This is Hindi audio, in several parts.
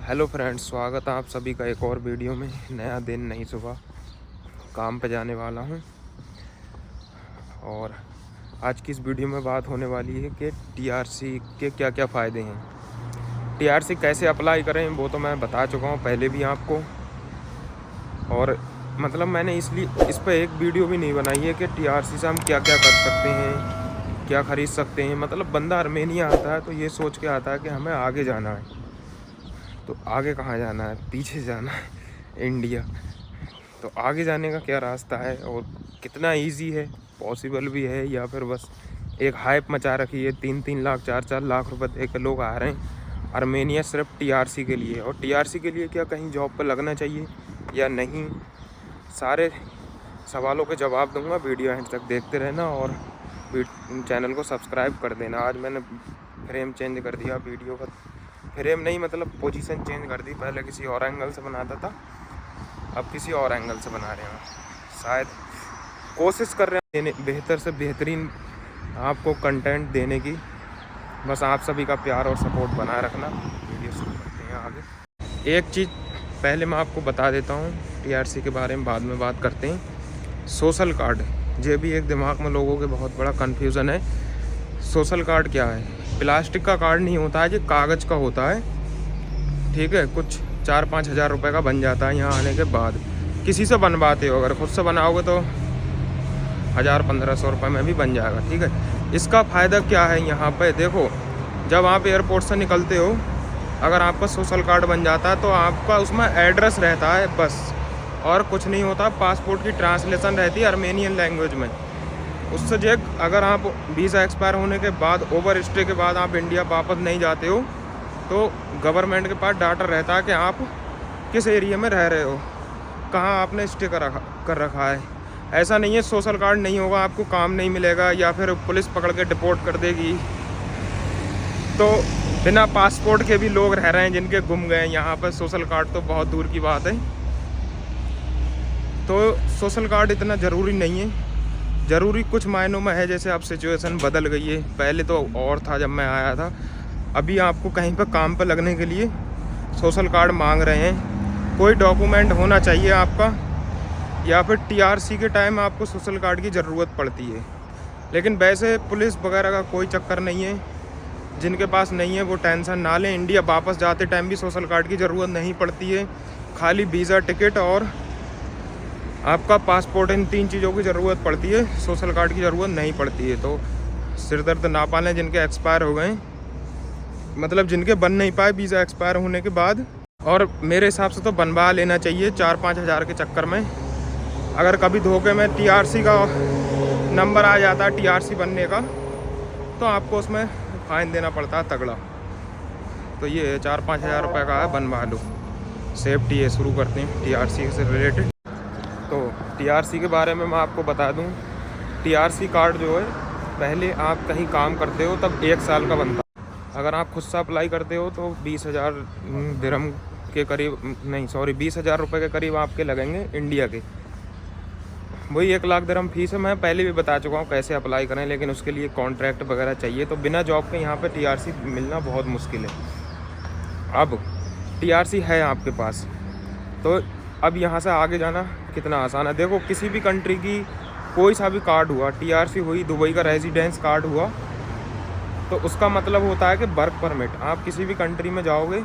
हेलो फ्रेंड्स, स्वागत है आप सभी का एक और वीडियो में। नया दिन, नई सुबह, काम पे जाने वाला हूं। और आज की इस वीडियो में बात होने वाली है कि टीआरसी के क्या क्या फ़ायदे हैं। टीआरसी कैसे अप्लाई करें वो तो मैं बता चुका हूं पहले भी आपको। और मतलब मैंने इसलिए इस पर एक वीडियो भी नहीं बनाई है कि टीआरसी से हम क्या क्या कर सकते हैं, क्या ख़रीद सकते हैं। मतलब बंदा आर्मेनिया आता है तो ये सोच के आता है कि हमें आगे जाना है। तो आगे कहाँ जाना है? पीछे जाना है, इंडिया। तो आगे जाने का क्या रास्ता है और कितना इजी है, पॉसिबल भी है, या फिर बस एक हाइप मचा रखी है। 3-3 लाख 4-4 लाख रुपए दे के लोग आ रहे हैं आर्मेनिया सिर्फ टीआरसी के लिए। और टीआरसी के लिए क्या कहीं जॉब पर लगना चाहिए या नहीं, सारे सवालों के जवाब दूंगा। वीडियो एंड तक देखते रहना और चैनल को सब्सक्राइब कर देना। आज मैंने फ्रेम चेंज कर दिया, वीडियो का फ्रेम नहीं मतलब पोजीशन चेंज कर दी। पहले किसी और एंगल से बनाता था, अब किसी और एंगल से बना रहे हैं। शायद कोशिश कर रहे हैं बेहतर से बेहतरीन आपको कंटेंट देने की। बस आप सभी का प्यार और सपोर्ट बनाए रखना। वीडियो शुरू करते हैं आगे। एक चीज़ पहले मैं आपको बता देता हूँ, टीआरसी के बारे में बाद में बात करते हैं। सोशल कार्ड, ये भी एक दिमाग में लोगों के बहुत बड़ा कन्फ्यूज़न है। सोशल कार्ड क्या है? प्लास्टिक का कार्ड नहीं होता है, ये कागज़ का होता है। ठीक है, कुछ 4-5 हज़ार रुपये का बन जाता है यहाँ आने के बाद। किसी से बनवाते हो, अगर खुद से बनाओगे तो 1000-1500 रुपये में भी बन जाएगा। ठीक है, इसका फ़ायदा क्या है यहाँ पे देखो। जब आप एयरपोर्ट से निकलते हो, अगर आपका सोशल कार्ड बन जाता है तो आपका उसमें एड्रेस रहता है बस, और कुछ नहीं होता। पासपोर्ट की ट्रांसलेशन रहती है आर्मेनियन लैंग्वेज में। उससे जो अगर आप वीज़ा एक्सपायर होने के बाद, ओवर स्टे के बाद आप इंडिया वापस नहीं जाते हो, तो गवर्नमेंट के पास डाटा रहता है कि आप किस एरिया में रह रहे हो, कहाँ आपने स्टे कर रखा है। ऐसा नहीं है सोशल कार्ड नहीं होगा आपको काम नहीं मिलेगा या फिर पुलिस पकड़ के डिपोर्ट कर देगी। तो बिना पासपोर्ट के भी लोग रह रहे हैं जिनके गुम गए यहाँ पर। सोशल कार्ड तो बहुत दूर की बात है। तो सोशल कार्ड इतना ज़रूरी नहीं है। ज़रूरी कुछ मायनों में है, जैसे अब सिचुएशन बदल गई है। पहले तो और था जब मैं आया था। अभी आपको कहीं पर काम पर लगने के लिए सोशल कार्ड मांग रहे हैं। कोई डॉक्यूमेंट होना चाहिए आपका, या फिर टीआरसी के टाइम आपको सोशल कार्ड की ज़रूरत पड़ती है। लेकिन वैसे पुलिस वगैरह का कोई चक्कर नहीं है। जिनके पास नहीं है वो टेंशन ना लें। इंडिया वापस जाते टाइम भी सोशल कार्ड की ज़रूरत नहीं पड़ती है। खाली वीज़ा, टिकट और आपका पासपोर्ट, इन 3 चीज़ों की ज़रूरत पड़ती है। सोशल कार्ड की ज़रूरत नहीं पड़ती है। तो सिर दर्द ना पालें जिनके एक्सपायर हो गए, मतलब जिनके बन नहीं पाए वीज़ा एक्सपायर होने के बाद। और मेरे हिसाब से तो बनवा लेना चाहिए 4-5 हज़ार के चक्कर में। अगर कभी धोखे में टीआरसी का नंबर आ जाता है टीआरसी बनने का, तो आपको उसमें फ़ाइन देना पड़ता है तगड़ा। तो ये 4-5 हज़ार रुपये का है, बनवा लो, सेफ्टी है। शुरू करते हैं टीआरसी से रिलेटेड। तो टीआरसी के बारे में मैं आपको बता दूं, टीआरसी कार्ड जो है, पहले आप कहीं काम करते हो तब 1 साल का बनता है। अगर आप खुद से अप्लाई करते हो तो 20,000 दिरहम के करीब, नहीं सॉरी 20,000 रुपये के करीब आपके लगेंगे इंडिया के। वही 1 लाख दिरहम फीस है। मैं पहले भी बता चुका हूँ कैसे अप्लाई करें, लेकिन उसके लिए कॉन्ट्रैक्ट वगैरह चाहिए। तो बिना जॉब के यहाँ पे टीआरसी मिलना बहुत मुश्किल है। अब टीआरसी है आपके पास, तो अब यहाँ से आगे जाना कितना आसान है। देखो, किसी भी कंट्री की कोई सा भी कार्ड हुआ, टीआरसी हुई, दुबई का रेजिडेंस कार्ड हुआ, तो उसका मतलब होता है कि वर्क परमिट। आप किसी भी कंट्री में जाओगे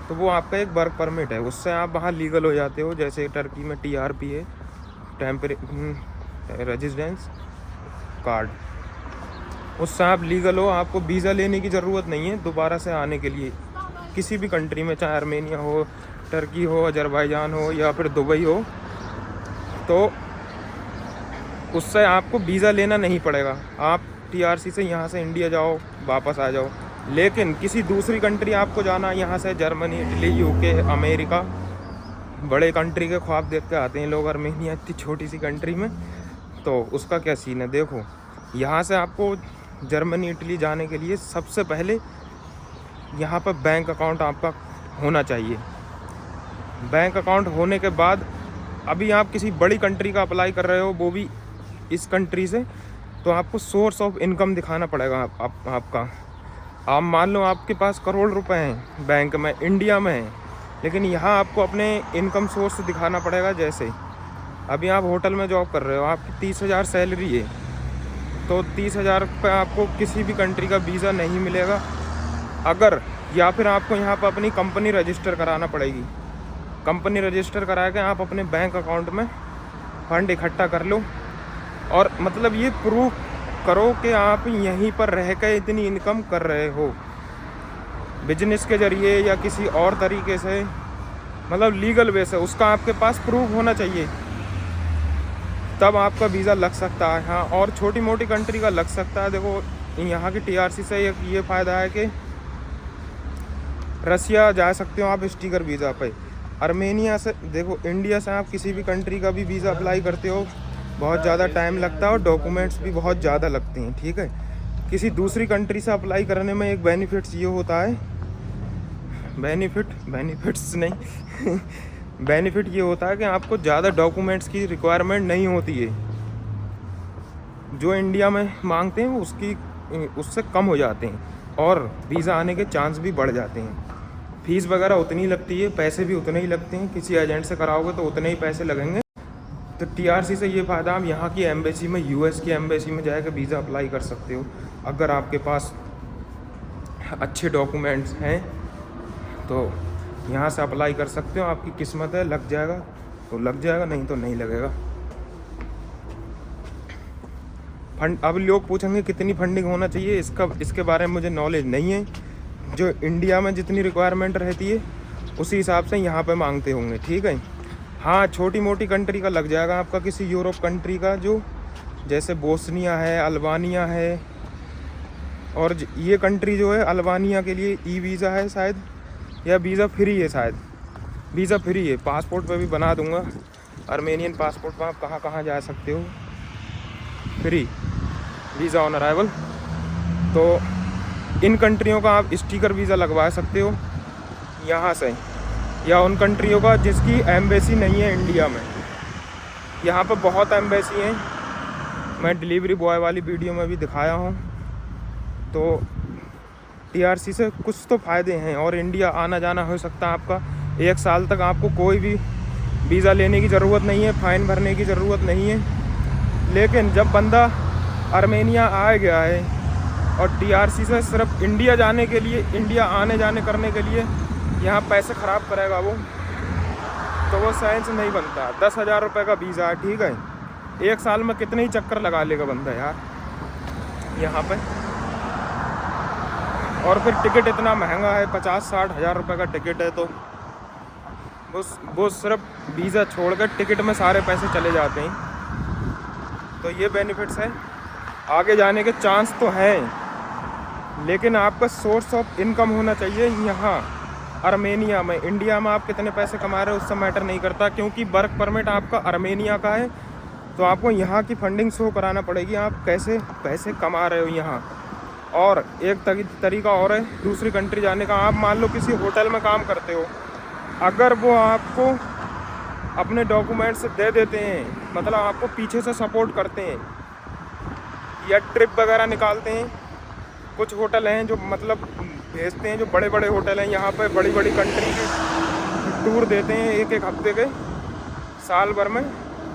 तो वो आपका एक वर्क परमिट है, उससे आप वहाँ लीगल हो जाते हो। जैसे टर्की में टीआरपी है, टेम्परेरी रेजिडेंस कार्ड, उससे आप लीगल हो। आपको वीज़ा लेने की ज़रूरत नहीं है दोबारा से आने के लिए किसी भी कंट्री में, चाहे आर्मेनिया हो, टर्की हो, अजरबैजान हो या फिर दुबई हो। तो उससे आपको वीज़ा लेना नहीं पड़ेगा। आप टीआरसी से यहाँ से इंडिया जाओ, वापस आ जाओ। लेकिन किसी दूसरी कंट्री आपको जाना, यहाँ से जर्मनी, इटली, यूके, अमेरिका, बड़े कंट्री के ख्वाब देख के आते हैं लोग आर्मेनिया इतनी छोटी सी कंट्री में। तो उसका क्या सीन है देखो, यहाँ से आपको जर्मनी, इटली जाने के लिए सबसे पहले यहाँ पर बैंक अकाउंट आपका होना चाहिए। बैंक अकाउंट होने के बाद, अभी आप किसी बड़ी कंट्री का अप्लाई कर रहे हो, वो भी इस कंट्री से, तो आपको सोर्स ऑफ इनकम दिखाना पड़ेगा आपका। आप मान लो आपके पास करोड़ रुपए हैं बैंक में, इंडिया में हैं, लेकिन यहाँ आपको अपने इनकम सोर्स दिखाना पड़ेगा। जैसे अभी आप होटल में जॉब कर रहे हो, आपकी 30,000 सैलरी है, तो 30,000 पे आपको किसी भी कंट्री का वीज़ा नहीं मिलेगा अगर, या फिर आपको यहाँ पर अपनी कंपनी रजिस्टर कराना पड़ेगी। कंपनी रजिस्टर करा के आप अपने बैंक अकाउंट में फंड इकट्ठा कर लो, और मतलब ये प्रूफ करो कि आप यहीं पर रह के इतनी इनकम कर रहे हो, बिजनेस के ज़रिए या किसी और तरीके से, मतलब लीगल वे से उसका आपके पास प्रूफ होना चाहिए, तब आपका वीज़ा लग सकता है। हाँ, और छोटी मोटी कंट्री का लग सकता है। देखो यहाँ की TRC से ये फ़ायदा है कि रसिया जा सकते हो आप स्टिकर वीज़ा पे। आर्मेनिया से, देखो इंडिया से आप किसी भी कंट्री का भी वीज़ा अप्लाई करते हो, बहुत ज़्यादा टाइम लगता है और डॉक्यूमेंट्स भी बहुत ज़्यादा लगते हैं, ठीक है। किसी दूसरी कंट्री से अप्लाई करने में एक बेनिफिट्स ये होता है, बेनिफिट्स नहीं बेनिफिट ये होता है कि आपको ज़्यादा डॉक्यूमेंट्स की रिक्वायरमेंट नहीं होती है। जो इंडिया में मांगते हैं उससे कम हो जाते हैं, और वीज़ा आने के चांस भी बढ़ जाते हैं। फ़ीस वगैरह उतनी लगती है, पैसे भी उतने ही लगते हैं, किसी एजेंट से कराओगे तो उतने ही पैसे लगेंगे। तो TRC से ये फ़ायदा, आप यहाँ की एम्बेसी में, US की एम्बेसी में जाकर वीज़ा अप्लाई कर सकते हो। अगर आपके पास अच्छे डॉक्यूमेंट्स हैं तो यहाँ से अप्लाई कर सकते हो। आपकी किस्मत है, लग जाएगा तो लग जाएगा, नहीं तो नहीं लगेगा। फंड, अब लोग पूछेंगे कितनी फंडिंग होना चाहिए, इसके बारे में मुझे नॉलेज नहीं है। जो इंडिया में जितनी रिक्वायरमेंट रहती है उसी हिसाब से यहाँ पे मांगते होंगे, ठीक है। हाँ, छोटी मोटी कंट्री का लग जाएगा आपका, किसी यूरोप कंट्री का, जो जैसे बोस्निया है, अल्बानिया है, और ये कंट्री जो है अल्बानिया के लिए वीज़ा है शायद, या वीज़ा फ्री है शायद, वीज़ा फ्री है। पासपोर्ट पे भी बना दूंगा, आर्मेनियन पासपोर्ट पर आप कहाँ कहाँ जा सकते हो, फ्री वीज़ा ऑन अराइवल। तो इन कंट्रियों का आप स्टिकर वीज़ा लगवा सकते हो यहाँ से, या उन कंट्रियों का जिसकी एम्बेसी नहीं है इंडिया में। यहाँ पर बहुत एम्बेसी हैं, मैं डिलीवरी बॉय वाली वीडियो में भी दिखाया हूँ। तो TRC से कुछ तो फ़ायदे हैं, और इंडिया आना जाना हो सकता है आपका 1 साल तक। आपको कोई भी वीज़ा लेने की ज़रूरत नहीं है, फ़ाइन भरने की ज़रूरत नहीं है। लेकिन जब बंदा आर्मेनिया आ गया है और TRC से सिर्फ इंडिया जाने के लिए, इंडिया आने जाने करने के लिए यहाँ पैसे ख़राब करेगा वो, तो वो साइंस नहीं बनता। 10,000 रुपये का वीज़ा है, ठीक है, 1 साल में कितने ही चक्कर लगा लेगा बंदा यार यहाँ पे। और फिर टिकट इतना महंगा है, 50-60 हज़ार रुपये का टिकट है। तो वो सिर्फ वीज़ा छोड़कर टिकट में सारे पैसे चले जाते हैं। तो ये बेनिफिट्स है, आगे जाने के चांस तो हैं, लेकिन आपका सोर्स ऑफ इनकम होना चाहिए यहाँ आर्मेनिया में। इंडिया में आप कितने पैसे कमा रहे हो उससे मैटर नहीं करता, क्योंकि वर्क परमिट आपका आर्मेनिया का है। तो आपको यहाँ की फंडिंग शो कराना पड़ेगी, आप कैसे पैसे कमा रहे हो यहाँ। और एक तरीका और है दूसरी कंट्री जाने का। आप मान लो किसी होटल में काम करते हो, अगर वो आपको अपने डॉक्यूमेंट्स दे देते हैं, मतलब आपको पीछे से सपोर्ट करते हैं या ट्रिप वगैरह निकालते हैं, कुछ होटल हैं जो मतलब भेजते हैं, जो बड़े बड़े होटल हैं यहाँ पे, बड़ी बड़ी कंट्री के टूर देते हैं 1-1 हफ्ते के, साल भर में,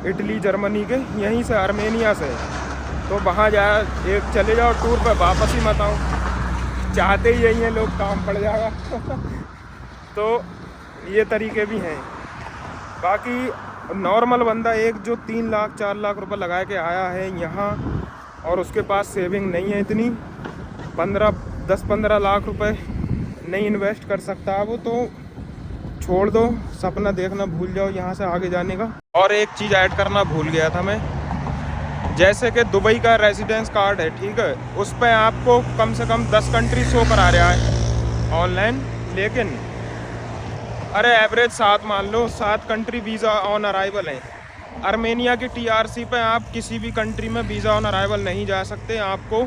इटली, जर्मनी के, यहीं से आर्मेनिया से। तो वहाँ चले जाओ टूर पर, वापस ही मत आओ, चाहते ही यही हैं लोग, काम पड़ जाएगा तो ये तरीके भी हैं। बाकी नॉर्मल बंदा एक जो 3 लाख 4 लाख रुपए लगा के आया है यहाँ, और उसके पास सेविंग नहीं है इतनी, 10-15 लाख रुपए नहीं इन्वेस्ट कर सकता, वो तो छोड़ दो, सपना देखना भूल जाओ यहाँ से आगे जाने का। और एक चीज़ ऐड करना भूल गया था मैं, जैसे कि दुबई का रेजिडेंस कार्ड है, ठीक है, उस पर आपको कम से कम 10 कंट्री शो करा रहा है ऑनलाइन, लेकिन अरे एवरेज 7 मान लो, 7 कंट्री वीज़ा ऑन अराइवल हैं। आर्मेनिया की TRC पे आप किसी भी कंट्री में वीज़ा ऑन अराइवल नहीं जा सकते, आपको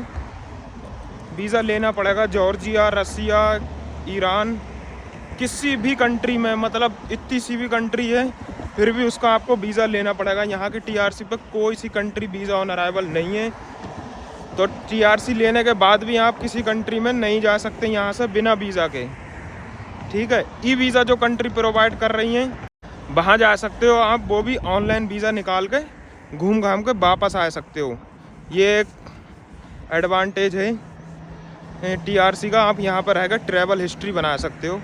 वीज़ा लेना पड़ेगा जॉर्जिया, रसिया, ईरान, किसी भी कंट्री में, मतलब इतनी सी भी कंट्री है फिर भी उसका आपको वीज़ा लेना पड़ेगा। यहाँ की TRC पे कोई सी कंट्री वीज़ा ऑन अराइवल नहीं है। तो TRC लेने के बाद भी आप किसी कंट्री में नहीं जा सकते यहाँ से बिना वीज़ा के, ठीक है। ई वीज़ा जो कंट्री प्रोवाइड कर रही हैं वहाँ जा सकते हो आप, वो भी ऑनलाइन वीज़ा निकाल के घूम घाम के वापस आ सकते हो। ये एक एडवांटेज है TRC का, आप यहाँ पर रहेगा ट्रैवल हिस्ट्री बना सकते हो,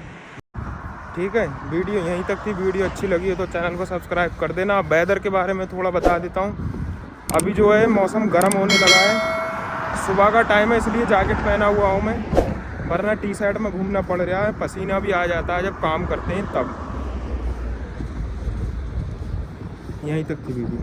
ठीक है। वीडियो यहीं तक थी। वीडियो अच्छी लगी है तो चैनल को सब्सक्राइब कर देना। वेदर के बारे में थोड़ा बता देता हूँ। अभी जो है मौसम गर्म होने लगा है, सुबह का टाइम है इसलिए जैकेट पहना हुआ हूँ मैं, वरना टी-शर्ट में घूमना पड़ रहा है। पसीना भी आ जाता है जब काम करते हैं तब। यहीं तक थी वीडियो।